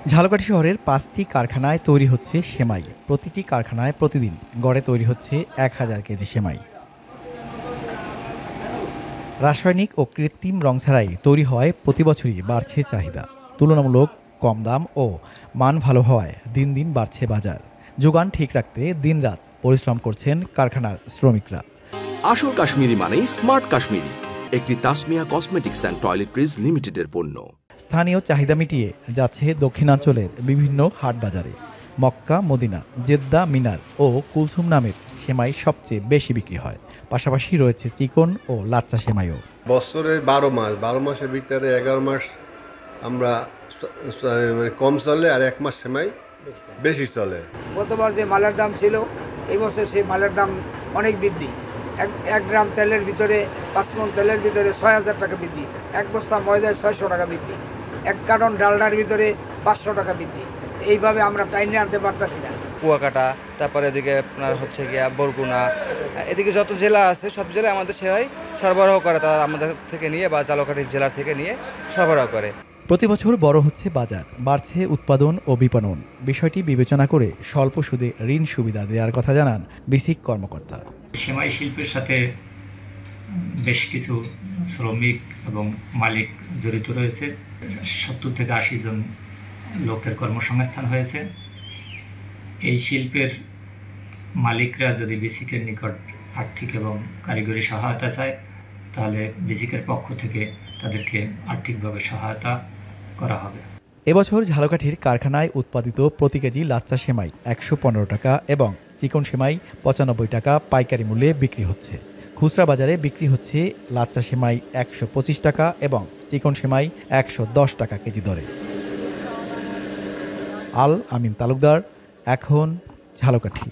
ঝালকাঠি শহরের ৫টি কারখানায় তৈরি হচ্ছে সেমাই। প্রতিটি কারখানায় প্রতিদিন গড়ে তৈরি হচ্ছে ১,০০০ কেজি সেমাই। রাসায়নিক ও কৃত্রিম রং ছাড়াই তৈরি হয় প্রতি বছরই বাড়ছে চাহিদা। তুলনামূলক কম দাম ও মান ভালো হওয়ায় দিন দিন বাড়ছে বাজার। যোগান ঠিক রাখতে দিনরাত পরিশ্রম করছেন কারখানার শ্রমিকরা। আসল কাশ্মীরি মানেই স্মার্ট কাশ্মীরি, একটি তাসমিয়া কসমেটিক্স অ্যান্ড টয়লেট্রিজ লিমিটেডের পণ্য। স্থানীয় চাহিদা মিটিয়ে যাচ্ছে দক্ষিণাঞ্চলের বিভিন্ন হাট বাজারে। মক্কা, মদিনা, জেদ্দা, মিনার ও কুলসুম নামের সেমাই সবচেয়ে বেশি বিক্রি হয়। পাশাপাশি রয়েছে চিকন ও লাচ্চা সেমাইও। বছরের ১২ মাসের ভিতরে ১১ মাস আমরা কম চলে, আর 1 মাস সেমাই বেশি চলে। গতবার যে মালের দাম ছিল, এই বছর সেই মালের দাম অনেক বৃদ্ধি। এক গ্রাম তেলের ভিতরে 5 মণ তেলের ভিতরে ৬,০০০ টাকা বৃদ্ধি, 1 বস্তা ময়দায় ৬০০ টাকা বৃদ্ধি, 1 কার্টন ডালডার ভিতরে 500 টাকা বৃদ্ধি। এইভাবে আমরা টাইনে আনতে পারতেছি না। কুয়াকাটা, তারপরে এদিকে আপনার হচ্ছে গিয়া বরগুনা, এদিকে যত জেলা আছে সব জেলায় আমাদের সেবাই সরবরাহ করে, তারা আমাদের থেকে নিয়ে বা ঝালকাঠি জেলা থেকে নিয়ে সরবরাহ করে। প্রতি বছর বড় হচ্ছে বাজার, বাড়ছে উৎপাদন ও বিপণন। বিষয়টি বিবেচনা করে স্বল্প সুদে ঋণ সুবিধা দেওয়ার কথা জানান বিসিক কর্মকর্তা। সেমাই শিল্পের সাথে বেশ কিছু শ্রমিক এবং মালিক জড়িত রয়েছে। 70 থেকে 80 জন লোকের কর্মসংস্থান হয়েছে। এই শিল্পের মালিকরা যদি বিসিকের নিকট আর্থিক এবং কারিগরি সহায়তা চায়, তাহলে বিসিকের পক্ষ থেকে তাদেরকে আর্থিকভাবে সহায়তা করা হবে। এবছর ঝালকাঠির কারখানায় উৎপাদিত প্রতি কেজি লাচ্চা সেমাই ১১৫ টাকা এবং চিকন সেমাই ৯৫ টাকা পাইকারি মূল্যে বিক্রি হচ্ছে। খুচরা বাজারে বিক্রি হচ্ছে লাচ্চা সেমাই ১২৫ টাকা এবং চিকন সেমাই ১১০ টাকা কেজি দরে। আল আমিন তালুকদার, এখন ঝালকাঠি।